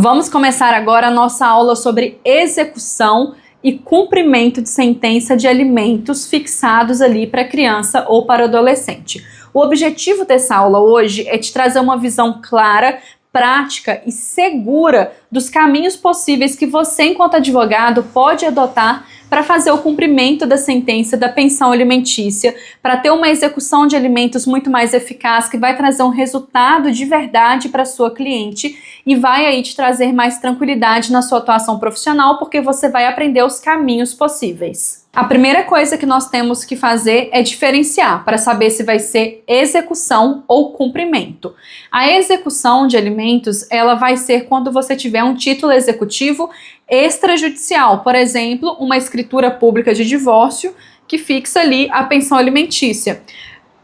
Vamos começar agora a nossa aula sobre execução e cumprimento de sentença de alimentos fixados ali para criança ou para adolescente. O objetivo dessa aula hoje é te trazer uma visão clara, prática e segura dos caminhos possíveis que você, enquanto advogado, pode adotar para fazer o cumprimento da sentença da pensão alimentícia, para ter uma execução de alimentos muito mais eficaz, que vai trazer um resultado de verdade para sua cliente e vai aí te trazer mais tranquilidade na sua atuação profissional, porque você vai aprender os caminhos possíveis. A primeira coisa que nós temos que fazer é diferenciar para saber se vai ser execução ou cumprimento. A execução de alimentos, ela vai ser quando você tiver um título executivo extrajudicial, por exemplo, uma escritura pública de divórcio que fixa ali a pensão alimentícia.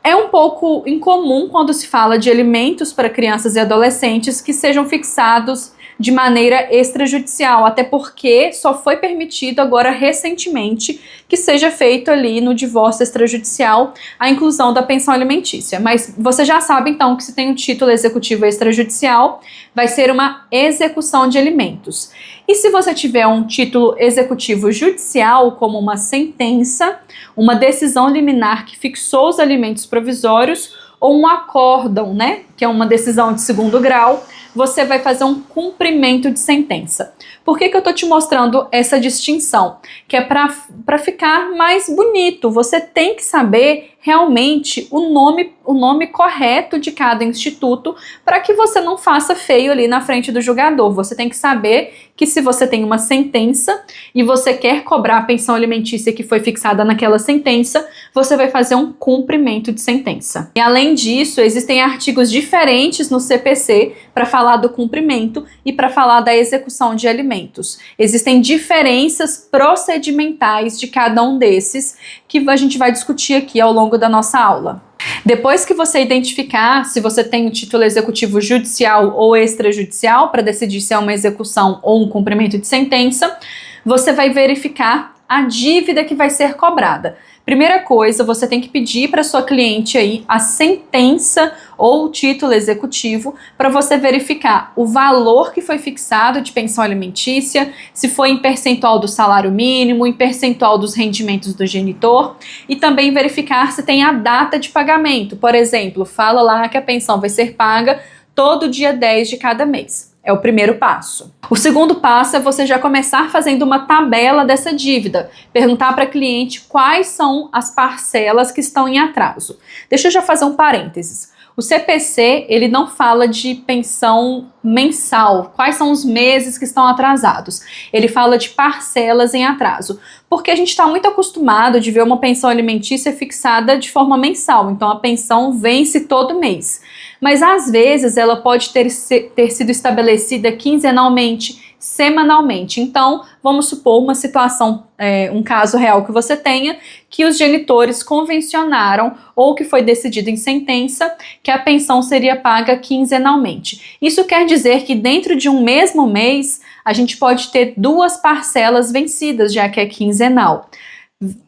É um pouco incomum quando se fala de alimentos para crianças e adolescentes que sejam fixados de maneira extrajudicial, até porque só foi permitido agora recentemente que seja feito ali no divórcio extrajudicial a inclusão da pensão alimentícia. Mas você já sabe então que se tem um título executivo extrajudicial, vai ser uma execução de alimentos. E se você tiver um título executivo judicial, como uma sentença, uma decisão liminar que fixou os alimentos provisórios, ou um acórdão, né, que é uma decisão de segundo grau, você vai fazer um cumprimento de sentença. Por que eu tô te mostrando essa distinção? Que é para ficar mais bonito. Você tem que saber realmente o nome correto de cada instituto para que você não faça feio ali na frente do julgador. Você tem que saber que se você tem uma sentença e você quer cobrar a pensão alimentícia que foi fixada naquela sentença, você vai fazer um cumprimento de sentença. E além disso, existem artigos diferentes no CPC para falar do cumprimento e para falar da execução de alimentos. Existem diferenças procedimentais de cada um desses que a gente vai discutir aqui ao longo da nossa aula. Depois que você identificar se você tem o título executivo judicial ou extrajudicial para decidir se é uma execução ou um cumprimento de sentença, você vai verificar a dívida que vai ser cobrada. Primeira coisa, você tem que pedir para sua cliente aí a sentença ou o título executivo para você verificar o valor que foi fixado de pensão alimentícia, se foi em percentual do salário mínimo, em percentual dos rendimentos do genitor, e também verificar se tem a data de pagamento. Por exemplo, fala lá que a pensão vai ser paga todo dia 10 de cada mês. É o primeiro passo. O segundo passo é você já começar fazendo uma tabela dessa dívida. Perguntar para a cliente quais são as parcelas que estão em atraso. Deixa eu já fazer um parênteses. O CPC, ele não fala de pensão mensal, quais são os meses que estão atrasados. Ele fala de parcelas em atraso, porque a gente está muito acostumado de ver uma pensão alimentícia fixada de forma mensal, então a pensão vence todo mês. Mas às vezes ela pode ter sido estabelecida quinzenalmente, semanalmente. Então, vamos supor uma situação, um caso real que você tenha, que os genitores convencionaram ou que foi decidido em sentença que a pensão seria paga quinzenalmente. Isso quer dizer que dentro de um mesmo mês, a gente pode ter duas parcelas vencidas, já que é quinzenal.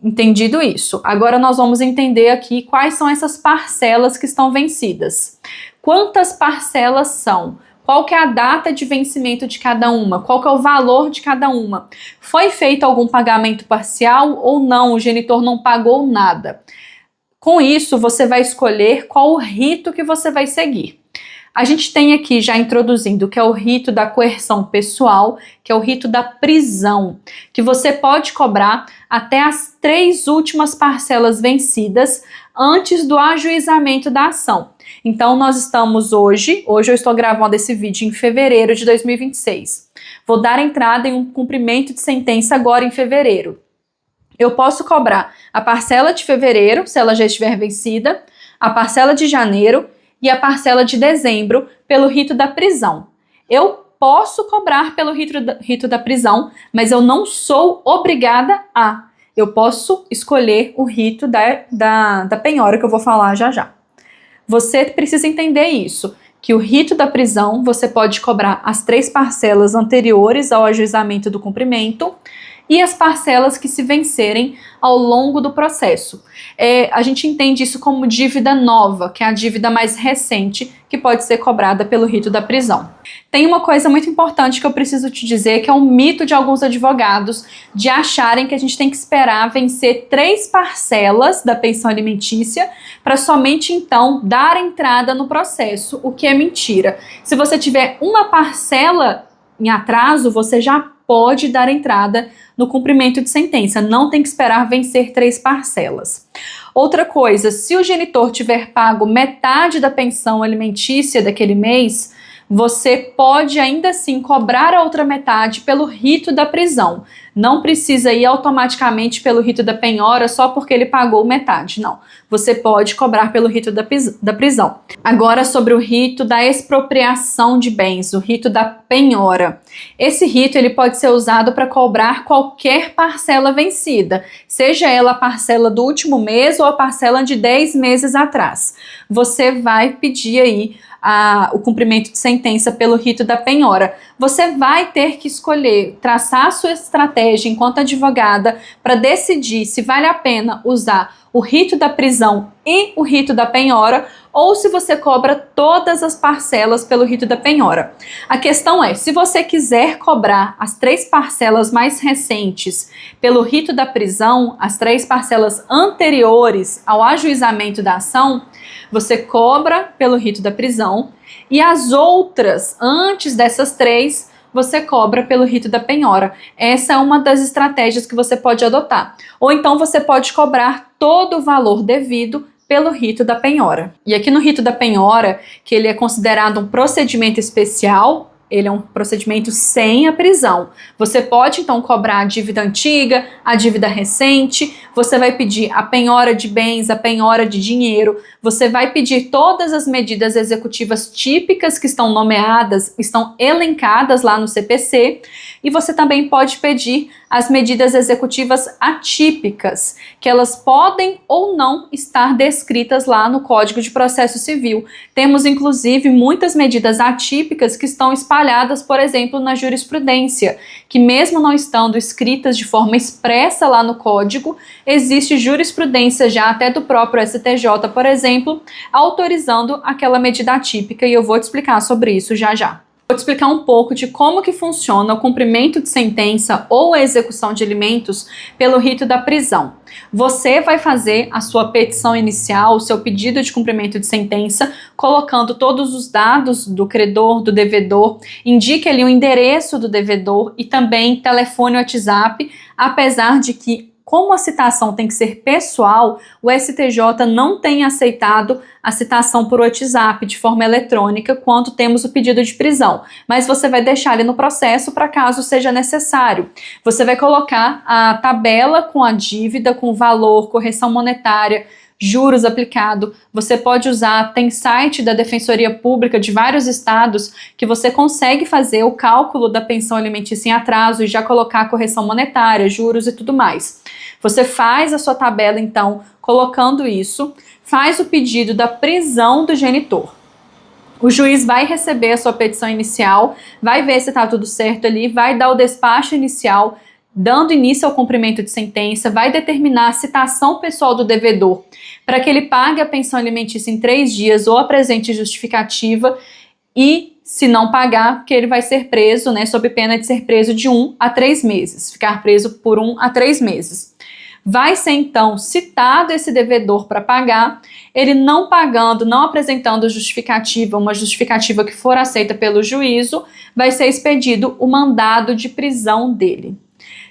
Entendido isso? Agora nós vamos entender aqui quais são essas parcelas que estão vencidas. Quantas parcelas são? Qual que é a data de vencimento de cada uma? Qual que é o valor de cada uma? Foi feito algum pagamento parcial ou não? O genitor não pagou nada. Com isso, você vai escolher qual o rito que você vai seguir. A gente tem aqui já introduzindo que é o rito da coerção pessoal, que é o rito da prisão, que você pode cobrar até as 3 últimas parcelas vencidas antes do ajuizamento da ação. Então nós estamos hoje eu estou gravando esse vídeo em fevereiro de 2026. Vou dar entrada em um cumprimento de sentença agora em fevereiro. Eu posso cobrar a parcela de fevereiro, se ela já estiver vencida, a parcela de janeiro e a parcela de dezembro pelo rito da prisão. Eu posso cobrar pelo rito da prisão, mas eu não sou obrigada a. Eu posso escolher o rito da penhora, que eu vou falar já já. Você precisa entender isso, que o rito da prisão você pode cobrar as 3 parcelas anteriores ao ajuizamento do cumprimento e as parcelas que se vencerem ao longo do processo. A gente entende isso como dívida nova, que é a dívida mais recente que pode ser cobrada pelo rito da prisão. Tem uma coisa muito importante que eu preciso te dizer, que é um mito de alguns advogados de acharem que a gente tem que esperar vencer 3 parcelas da pensão alimentícia para somente então dar entrada no processo, o que é mentira. Se você tiver uma parcela em atraso, você já pode dar entrada no cumprimento de sentença, não tem que esperar vencer 3 parcelas. Outra coisa, se o genitor tiver pago metade da pensão alimentícia daquele mês, você pode ainda assim cobrar a outra metade pelo rito da prisão. Não precisa ir automaticamente pelo rito da penhora só porque ele pagou metade, não. Você pode cobrar pelo rito da prisão. Agora sobre o rito da expropriação de bens, o rito da penhora. Esse rito ele pode ser usado para cobrar qualquer parcela vencida, seja ela a parcela do último mês ou a parcela de 10 meses atrás. Você vai pedir aí o cumprimento de sentença pelo rito da penhora. Você vai ter que escolher, traçar a sua estratégia enquanto advogada para decidir se vale a pena usar o rito da prisão e o rito da penhora, ou se você cobra todas as parcelas pelo rito da penhora. A questão é, se você quiser cobrar as 3 parcelas mais recentes pelo rito da prisão, as 3 parcelas anteriores ao ajuizamento da ação, você cobra pelo rito da prisão, e as outras, antes dessas 3, você cobra pelo rito da penhora. Essa é uma das estratégias que você pode adotar. Ou então você pode cobrar todo o valor devido pelo rito da penhora. E aqui no rito da penhora, que ele é considerado um procedimento especial, ele é um procedimento sem a prisão. Você pode então cobrar a dívida antiga, a dívida recente, você vai pedir a penhora de bens, a penhora de dinheiro, você vai pedir todas as medidas executivas típicas que estão nomeadas, estão elencadas lá no CPC, e você também pode pedir as medidas executivas atípicas, que elas podem ou não estar descritas lá no Código de Processo Civil. Temos inclusive muitas medidas atípicas que estão espalhadas, por exemplo, na jurisprudência, que mesmo não estando escritas de forma expressa lá no Código, existe jurisprudência já até do próprio STJ, por exemplo, autorizando aquela medida atípica, e eu vou te explicar sobre isso já já. Vou te explicar um pouco de como que funciona o cumprimento de sentença ou a execução de alimentos pelo rito da prisão. Você vai fazer a sua petição inicial, o seu pedido de cumprimento de sentença, colocando todos os dados do credor, do devedor, indique ali o endereço do devedor e também telefone e WhatsApp, apesar de que, como a citação tem que ser pessoal, o STJ não tem aceitado a citação por WhatsApp de forma eletrônica quando temos o pedido de prisão, mas você vai deixar ali no processo para caso seja necessário. Você vai colocar a tabela com a dívida, com o valor, correção monetária, juros aplicado. Você pode usar, tem site da Defensoria Pública de vários estados que você consegue fazer o cálculo da pensão alimentícia em atraso e já colocar a correção monetária, juros e tudo mais. Você faz a sua tabela então colocando isso, faz o pedido da prisão do genitor. O juiz vai receber a sua petição inicial, vai ver se está tudo certo ali, vai dar o despacho inicial, dando início ao cumprimento de sentença, vai determinar a citação pessoal do devedor para que ele pague a pensão alimentícia em 3 dias ou apresente justificativa, e se não pagar, que ele vai ser preso, sob pena de ser preso de 1 a 3 meses, ficar preso por 1 a 3 meses. Vai ser então citado esse devedor para pagar, ele não pagando, não apresentando justificativa, uma justificativa que for aceita pelo juízo, vai ser expedido o mandado de prisão dele.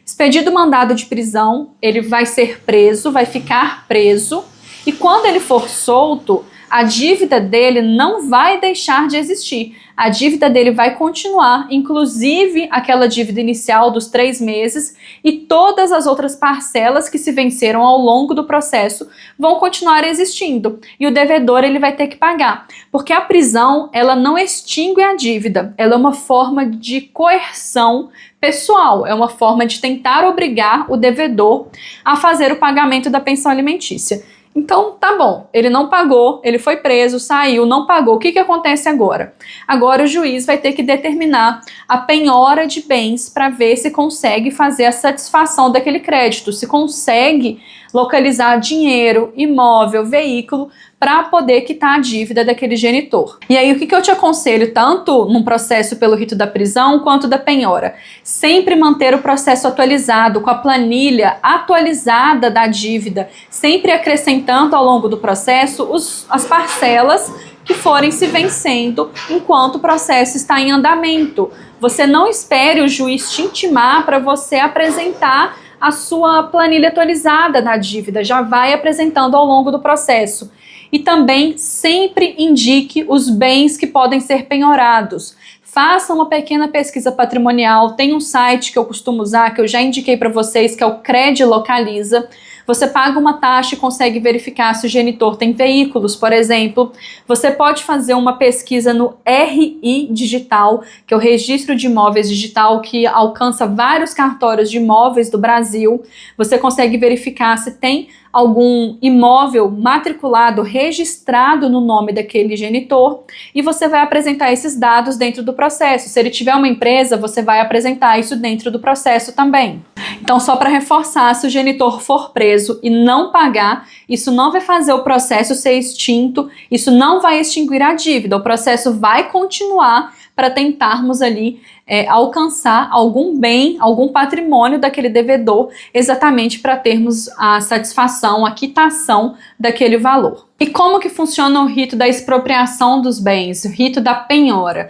Expedido o mandado de prisão, ele vai ser preso, vai ficar preso, e quando ele for solto, a dívida dele não vai deixar de existir. A dívida dele vai continuar, inclusive aquela dívida inicial dos 3 meses, e todas as outras parcelas que se venceram ao longo do processo vão continuar existindo. E o devedor ele vai ter que pagar, porque a prisão ela não extingue a dívida, ela é uma forma de coerção pessoal, é uma forma de tentar obrigar o devedor a fazer o pagamento da pensão alimentícia. Então, tá bom, ele não pagou, ele foi preso, saiu, não pagou. O que acontece agora? Agora o juiz vai ter que determinar a penhora de bens para ver se consegue fazer a satisfação daquele crédito, se consegue localizar dinheiro, imóvel, veículo, para poder quitar a dívida daquele genitor. E aí, o que eu te aconselho, tanto num processo pelo rito da prisão, quanto da penhora? Sempre manter o processo atualizado, com a planilha atualizada da dívida, sempre acrescentando ao longo do processo as parcelas que forem se vencendo enquanto o processo está em andamento. Você não espere o juiz te intimar para você apresentar a sua planilha atualizada da dívida, já vai apresentando ao longo do processo. E também sempre indique os bens que podem ser penhorados. Faça uma pequena pesquisa patrimonial. Tem um site que eu costumo usar, que eu já indiquei para vocês, que é o Cred Localiza. Você paga uma taxa e consegue verificar se o genitor tem veículos, por exemplo. Você pode fazer uma pesquisa no RI Digital, que é o Registro de Imóveis Digital, que alcança vários cartórios de imóveis do Brasil. Você consegue verificar se tem algum imóvel matriculado, registrado no nome daquele genitor, e você vai apresentar esses dados dentro do processo. Se ele tiver uma empresa, você vai apresentar isso dentro do processo também. Então, só para reforçar, se o genitor for preso e não pagar, isso não vai fazer o processo ser extinto, isso não vai extinguir a dívida, o processo vai continuar para tentarmos ali alcançar algum bem, algum patrimônio daquele devedor, exatamente para termos a satisfação, a quitação daquele valor. E como que funciona o rito da expropriação dos bens, o rito da penhora?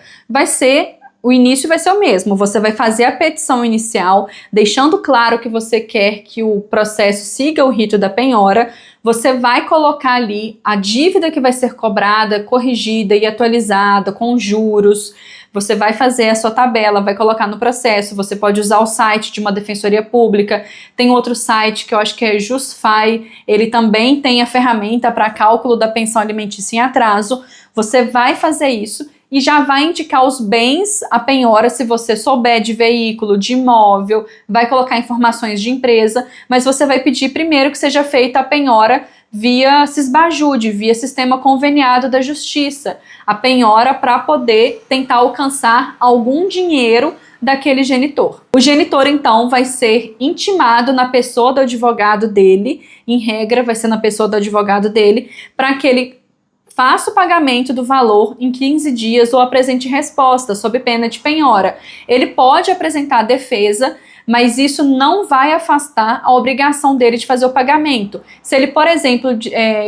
O início vai ser o mesmo, você vai fazer a petição inicial, deixando claro que você quer que o processo siga o rito da penhora, você vai colocar ali a dívida que vai ser cobrada, corrigida e atualizada, com juros, você vai fazer a sua tabela, vai colocar no processo, você pode usar o site de uma defensoria pública, tem outro site que eu acho que é Jusfy, ele também tem a ferramenta para cálculo da pensão alimentícia em atraso, você vai fazer isso, e já vai indicar os bens, a penhora, se você souber de veículo, de imóvel, vai colocar informações de empresa, mas você vai pedir primeiro que seja feita a penhora via Sisbajude, via sistema conveniado da justiça, a penhora para poder tentar alcançar algum dinheiro daquele genitor. O genitor, então, vai ser intimado na pessoa do advogado dele, em regra, vai ser na pessoa do advogado dele, para que ele faça o pagamento do valor em 15 dias ou apresente resposta, sob pena de penhora. Ele pode apresentar defesa, mas isso não vai afastar a obrigação dele de fazer o pagamento. Se ele, por exemplo,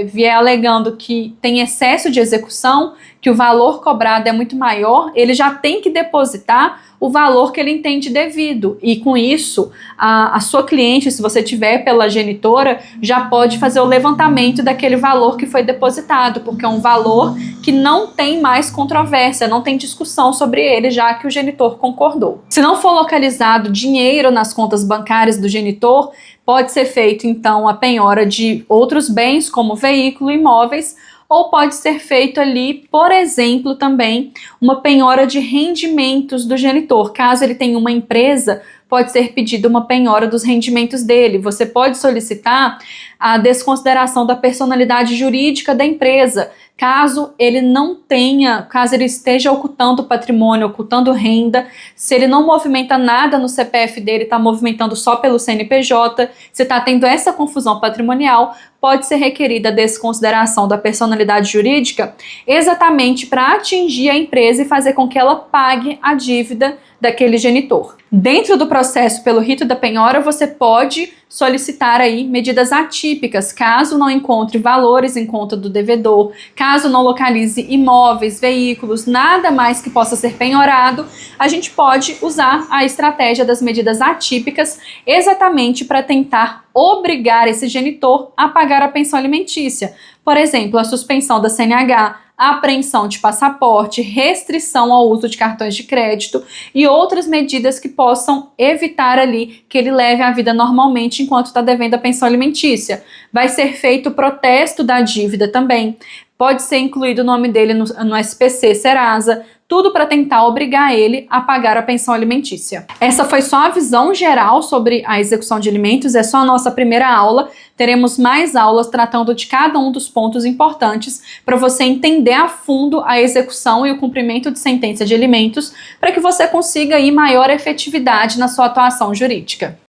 vier alegando que tem excesso de execução, que o valor cobrado é muito maior, ele já tem que depositar o valor que ele entende devido. E com isso, a sua cliente, se você tiver pela genitora, já pode fazer o levantamento daquele valor que foi depositado, porque é um valor que não tem mais controvérsia, não tem discussão sobre ele, já que o genitor concordou. Se não for localizado dinheiro nas contas bancárias do genitor, pode ser feito então a penhora de outros bens, como veículo, imóveis, ou pode ser feito ali, por exemplo, também uma penhora de rendimentos do genitor. Caso ele tenha uma empresa, pode ser pedida uma penhora dos rendimentos dele. Você pode solicitar a desconsideração da personalidade jurídica da empresa, caso ele não tenha, caso ele esteja ocultando patrimônio, ocultando renda, se ele não movimenta nada no CPF dele, está movimentando só pelo CNPJ, se está tendo essa confusão patrimonial, pode ser requerida a desconsideração da personalidade jurídica exatamente para atingir a empresa e fazer com que ela pague a dívida daquele genitor. Dentro do processo pelo rito da penhora, você pode solicitar aí medidas atípicas, caso não encontre valores em conta do devedor, caso não localize imóveis, veículos, nada mais que possa ser penhorado, a gente pode usar a estratégia das medidas atípicas exatamente para tentar obrigar esse genitor a pagar a pensão alimentícia. Por exemplo, a suspensão da CNH, a apreensão de passaporte, restrição ao uso de cartões de crédito e outras medidas que possam evitar ali que ele leve a vida normalmente enquanto está devendo a pensão alimentícia. Vai ser feito o protesto da dívida também. Pode ser incluído o nome dele no SPC Serasa, tudo para tentar obrigar ele a pagar a pensão alimentícia. Essa foi só a visão geral sobre a execução de alimentos, é só a nossa primeira aula. teremos mais aulas tratando de cada um dos pontos importantes para você entender a fundo a execução e o cumprimento de sentença de alimentos, para que você consiga aí maior efetividade na sua atuação jurídica.